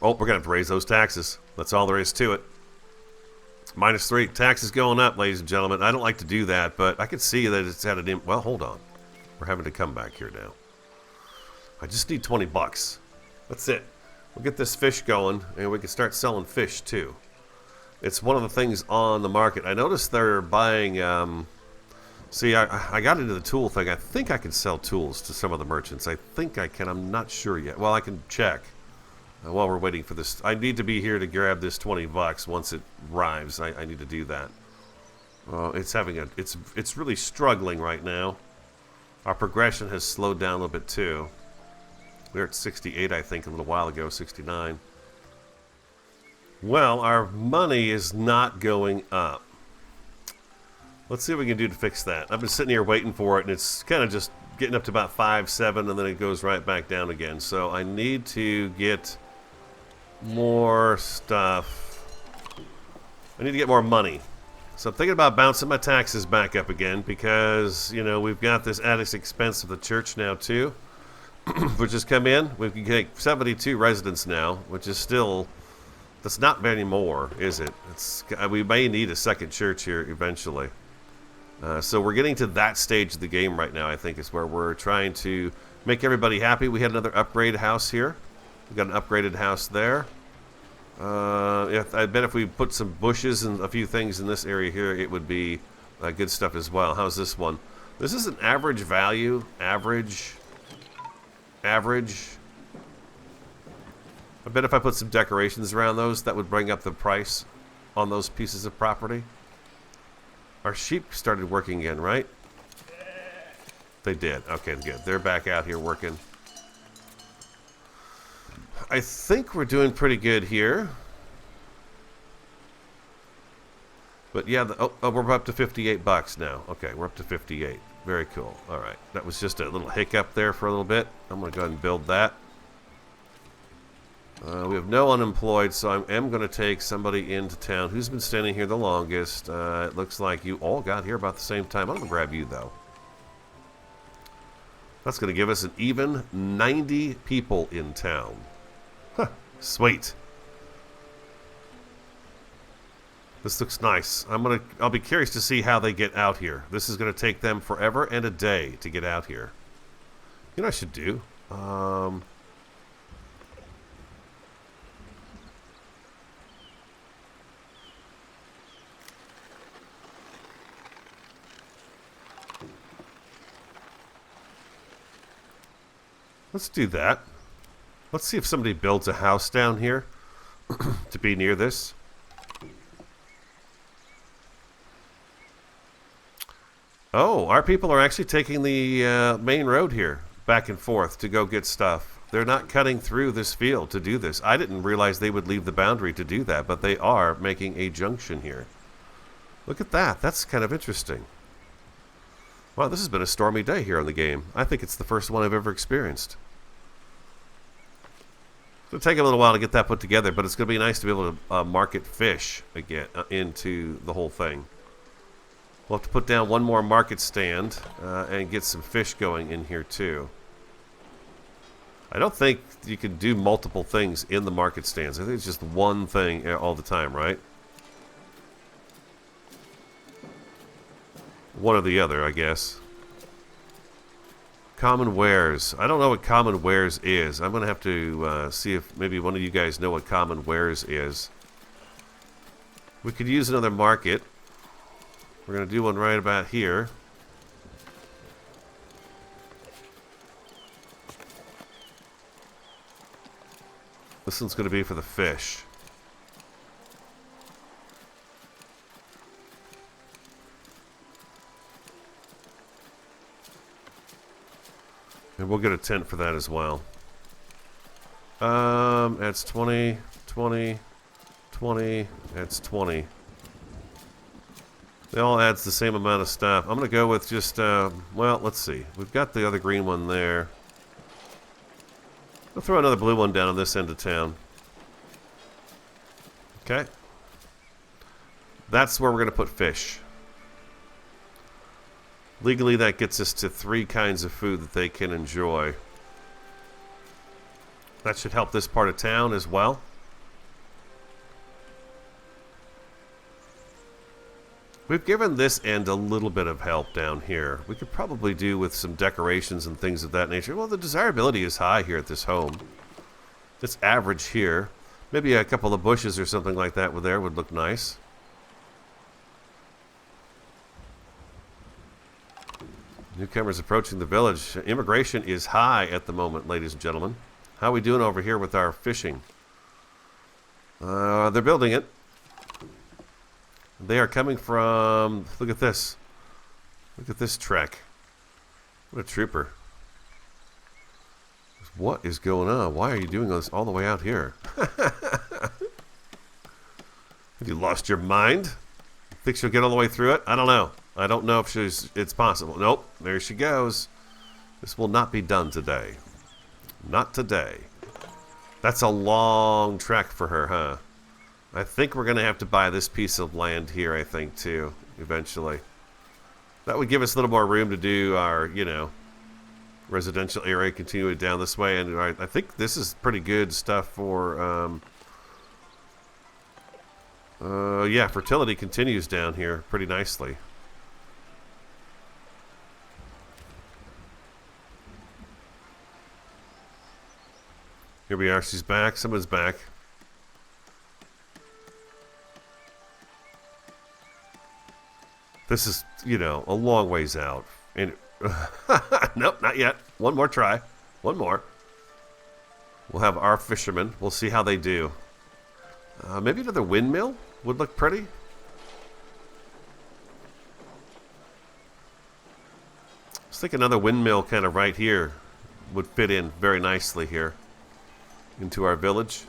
Oh, we're going to have to raise those taxes. That's all there is to it. -3. Taxes going up, ladies and gentlemen. I don't like to do that, but I can see that it's had an... Well, hold on. We're having to come back here now. I just need 20 bucks. That's it. We'll get this fish going, and we can start selling fish, too. It's one of the things on the market. I noticed they're buying... See, I got into the tool thing. I think I can sell tools to some of the merchants. I think I can. I'm not sure yet. Well, I can check. While we're waiting for this, I need to be here to grab this 20 bucks once it arrives. I need to do that. It's having a, it's really struggling right now. Our progression has slowed down a little bit too. We were at 68, I think, a little while ago, 69. Well, our money is not going up. Let's see what we can do to fix that. I've been sitting here waiting for it, and it's kind of just getting up to about 5, 7, and then it goes right back down again. So I need to get more stuff. I need to get more money. So I'm thinking about bouncing my taxes back up again because, you know, we've got this added expense of the church now too, which has come in. We can get 72 residents now, which is still, that's not many more, is it? We may need a second church here eventually. So we're getting to that stage of the game right now, I think, is where we're trying to make everybody happy. We had another upgraded house here. We got an upgraded house there. I bet if we put some bushes and a few things in this area here, it would be good stuff as well. How's this one? This is an average value. Average. I bet if I put some decorations around those, that would bring up the price on those pieces of property. Our sheep started working again, right? They did. Okay, good. They're back out here working. I think we're doing pretty good here. But yeah, we're up to 58 bucks now. Okay, we're up to 58. Very cool. All right. That was just a little hiccup there for a little bit. I'm going to go ahead and build that. We have no unemployed, so I am going to take somebody into town. Who's been standing here the longest? It looks like you all got here about the same time. I'm going to grab you, though. That's going to give us an even 90 people in town. Huh, sweet. This looks nice. I'll be curious to see how they get out here. This is going to take them forever and a day to get out here. You know what I should do? Let's do that. Let's see if somebody builds a house down here to be near this. Oh, our people are actually taking the main road here back and forth to go get stuff. They're not cutting through this field to do this. I didn't realize they would leave the boundary to do that, but they are making a junction here. Look at that. That's kind of interesting. Wow, this has been a stormy day here on the game. I think it's the first one I've ever experienced. It'll take a little while to get that put together, but it's going to be nice to be able to market fish again into the whole thing. We'll have to put down one more market stand and get some fish going in here too. I don't think you can do multiple things in the market stands. I think it's just one thing all the time, right? One or the other, I guess. Common wares. I don't know what common wares is. I'm going to have to see if maybe one of you guys know what common wares is. We could use another market. We're going to do one right about here. This one's going to be for the fish. And we'll get a tent for that as well. That's 20, 20, 20, that's 20. It all adds the same amount of stuff. I'm going to go with just, well, let's see. We've got the other green one there. I'll throw another blue one down on this end of town. Okay. That's where we're going to put fish. Legally, that gets us to 3 kinds of food that they can enjoy. That should help this part of town as well. We've given this end a little bit of help down here. We could probably do with some decorations and things of that nature. Well, the desirability is high here at this home. It's average here. Maybe a couple of bushes or something like that with there would look nice. Newcomers approaching the village. Immigration is high at the moment, ladies and gentlemen. How are we doing over here with our fishing? They're building it. They are coming from... Look at this. Look at this trek. What a trooper. What is going on? Why are you doing this all the way out here? Have you lost your mind? Think she'll get all the way through it? I don't know. I don't know if it's possible. Nope. There she goes. This will not be done today. Not today. That's a long trek for her, huh? I think we're going to have to buy this piece of land here, I think, too, eventually. That would give us a little more room to do our, you know, residential area, continue it down this way. And I think this is pretty good stuff for, yeah, fertility continues down here pretty nicely. Here we are. She's back. Someone's back. This is, you know, a long ways out. And nope, not yet. One more try. One more. We'll have our fishermen. We'll see how they do. Maybe another windmill would look pretty. I was thinking another windmill kind of right here would fit in very nicely here into our village.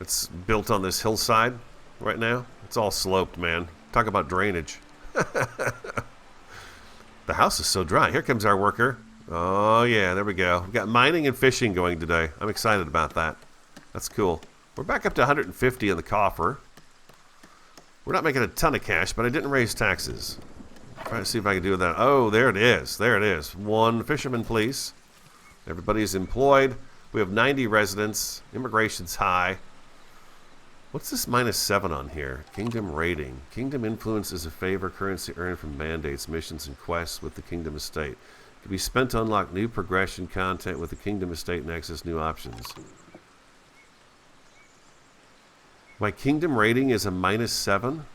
It's built on this hillside right now. It's all sloped, man. Talk about drainage. The house is so dry. Here comes our worker. Oh, yeah, there we go. We've got mining and fishing going today. I'm excited about that. That's cool. We're back up to 150 in the coffer. We're not making a ton of cash, but I didn't raise taxes. Trying to see if I can do that. Oh, there it is. There it is. One fisherman, please. Everybody's employed. We have 90 residents. Immigration's high. What's this -7 on here? Kingdom rating. Kingdom influence is a favor currency earned from mandates, missions, and quests with the Kingdom Estate. It can be spent to unlock new progression content with the Kingdom Estate and access new options. My Kingdom rating is a -7.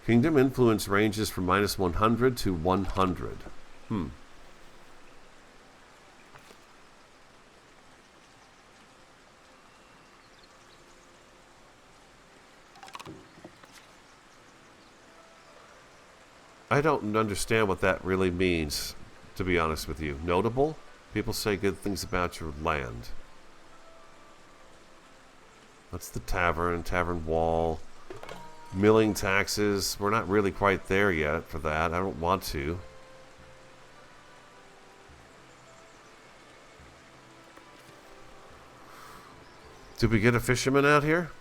Kingdom influence ranges from -100 to 100. I don't understand what that really means, to be honest with you. Notable? People say good things about your land. That's the tavern, tavern wall. Milling taxes. We're not really quite there yet for that. I don't want to. Did we get a fisherman out here?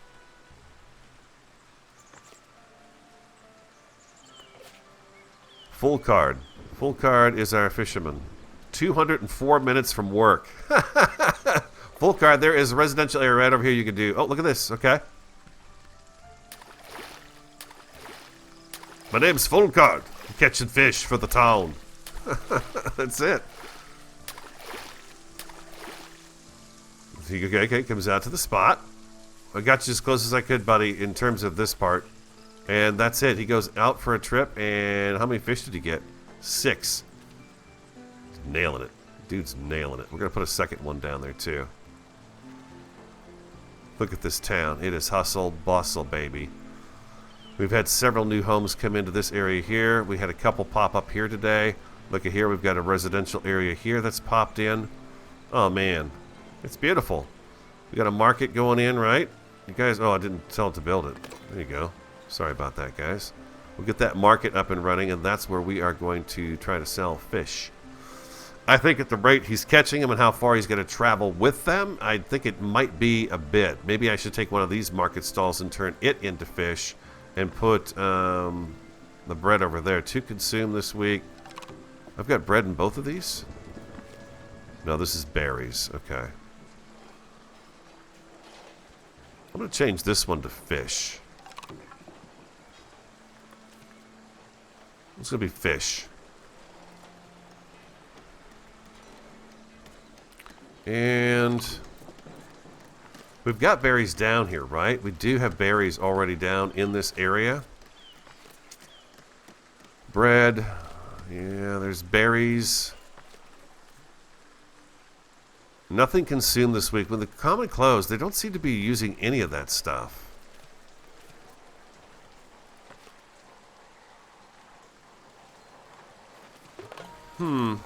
Full card. Full card is our fisherman. 204 minutes from work. Full card. There is a residential area right over here you can do. Oh, look at this. Okay. My name's Full Card. I'm catching fish for the town. That's it. Okay, comes out to the spot. I got you as close as I could, buddy, in terms of this part. And that's it. He goes out for a trip, and how many fish did he get? 6. He's nailing it. Dude's nailing it. We're going to put a second one down there, too. Look at this town. It is hustle, bustle, baby. We've had several new homes come into this area here. We had a couple pop up here today. Look at here. We've got a residential area here that's popped in. Oh, man. It's beautiful. We got a market going in, right? You guys... Oh, I didn't tell it to build it. There you go. Sorry about that, guys. We'll get that market up and running, and that's where we are going to try to sell fish. I think at the rate he's catching them and how far he's going to travel with them, I think it might be a bit. Maybe I should take one of these market stalls and turn it into fish and put the bread over there to consume this week. I've got bread in both of these? No, this is berries. Okay. I'm going to change this one to fish. It's going to be fish. And we've got berries down here, right? We do have berries already down in this area. Bread. Yeah, there's berries. Nothing consumed this week. When the common closed, they don't seem to be using any of that stuff. Not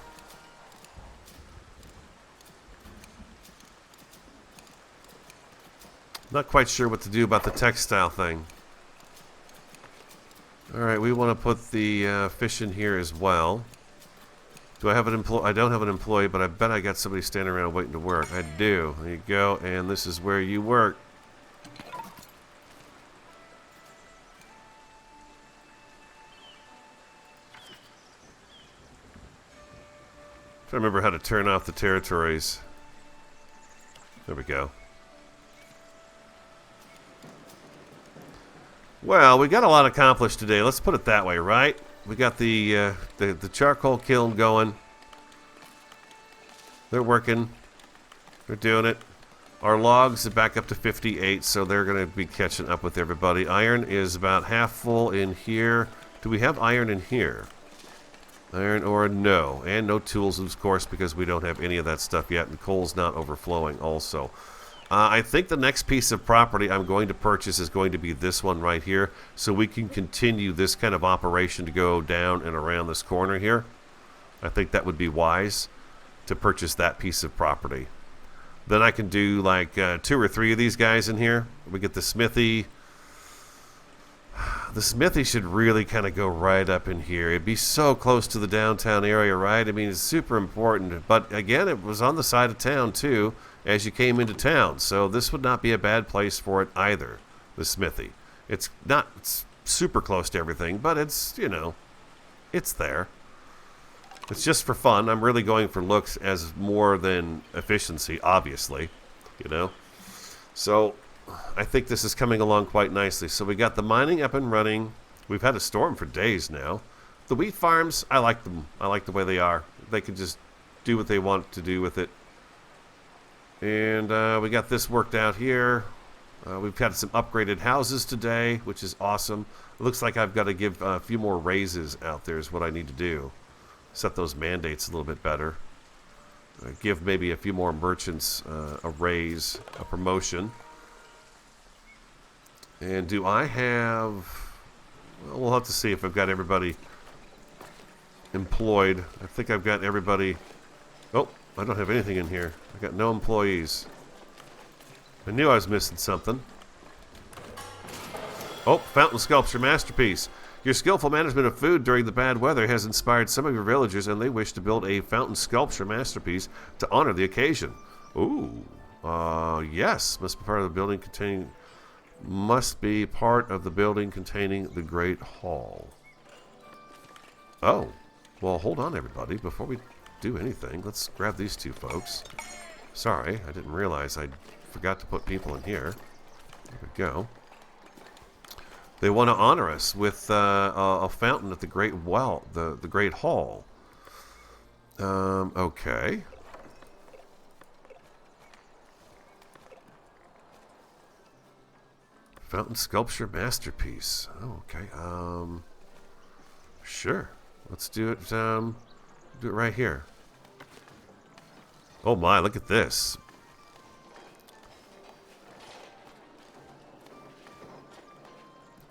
quite sure what to do about the textile thing. Alright, we want to put the fish in here as well. Do I have an employee? I don't have an employee, but I bet I got somebody standing around waiting to work. I do. There you go, and this is where you work. Trying to remember how to turn off the territories. There we go. Well, we got a lot accomplished today. Let's put it that way, right? We got the charcoal kiln going. They're working. They're doing it. Our logs are back up to 58, so they're going to be catching up with everybody. Iron is about half full in here. Do we have iron in here? Iron ore, no. And no tools, of course, because we don't have any of that stuff yet. And coal's not overflowing also. I think the next piece of property I'm going to purchase is going to be this one right here, so we can continue this kind of operation to go down and around this corner here. I think that would be wise to purchase that piece of property. Then I can do like 2 or 3 of these guys in here. We get the smithy. The smithy should really kind of go right up in here. It'd be so close to the downtown area, right? I mean, it's super important. But again, it was on the side of town too, as you came into town. So this would not be a bad place for it either, the smithy. It's not super close to everything, but it's, you know, it's there. It's just for fun. I'm really going for looks as more than efficiency, obviously, you know. So I think this is coming along quite nicely. So we got the mining up and running. We've had a storm for days now. The wheat farms, I like them. I like the way they are. They can just do what they want to do with it. And we got this worked out here. We've got some upgraded houses today, which is awesome. It looks like I've got to give a few more raises out there is what I need to do. Set those mandates a little bit better. Give maybe a few more merchants a raise, a promotion. And do I have... Well, we'll have to see if I've got everybody employed. I think I've got everybody... Oh, I don't have anything in here. I got no employees. I knew I was missing something. Oh, fountain sculpture masterpiece. Your skillful management of food during the bad weather has inspired some of your villagers, and they wish to build a fountain sculpture masterpiece to honor the occasion. Ooh. Yes. Must be part of the building containing... Must be part of the building containing the Great Hall. Oh. Well, hold on, everybody. Before we do anything, let's grab these 2 folks. Sorry, I didn't realize I forgot to put people in here. There we go. They want to honor us with a fountain at the Great Well, the Great Hall. Okay. Fountain sculpture masterpiece. Oh, okay. Sure. Let's do it. Do it right here. Oh my! Look at this.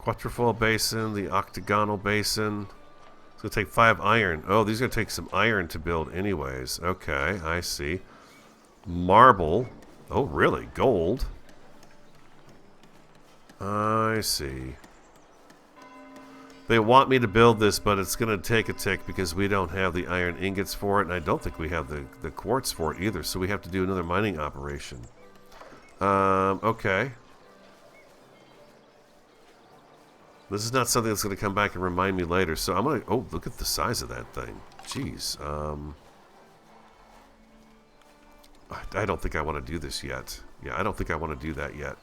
Quatrefoil basin, the octagonal basin. It's gonna take 5 iron. Oh, these are gonna take some iron to build, anyways. Okay, I see. Marble. Oh, really? Gold. I see. They want me to build this, but it's going to take a tick because we don't have the iron ingots for it, and I don't think we have the quartz for it either, so we have to do another mining operation. Okay. This is not something that's going to come back and remind me later, so I'm going to... Oh, look at the size of that thing. Jeez. I don't think I want to do this yet. Yeah, I don't think I want to do that yet.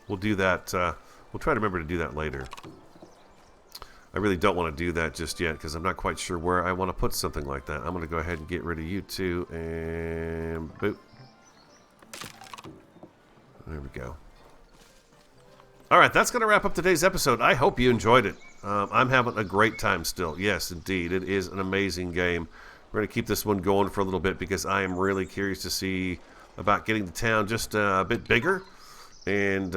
We'll do that... we'll try to remember to do that later. I really don't want to do that just yet because I'm not quite sure where I want to put something like that. I'm going to go ahead and get rid of you 2 and boop. There we go. Alright, that's going to wrap up today's episode. I hope you enjoyed it. I'm having a great time still. Yes, indeed. It is an amazing game. We're going to keep this one going for a little bit because I am really curious to see about getting the town just a bit bigger. And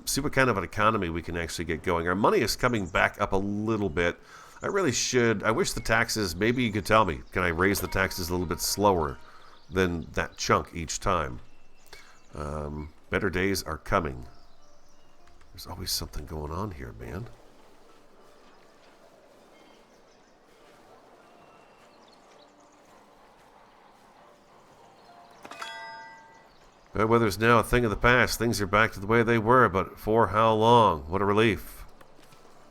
see what kind of an economy we can actually get going. Our money is coming back up a little bit. I really should. I wish the taxes, maybe you could tell me, can I raise the taxes a little bit slower than that chunk each time? Better days are coming. There's always something going on here, man. Bad weather's now a thing of the past. Things are back to the way they were, but for how long? What a relief.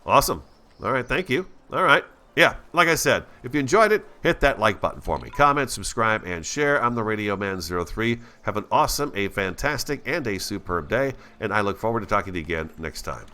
Awesome. All right, thank you. All right. Yeah, like I said, if you enjoyed it, hit that like button for me. Comment, subscribe, and share. I'm the Radio Man 03. Have an awesome, a fantastic, and a superb day, and I look forward to talking to you again next time.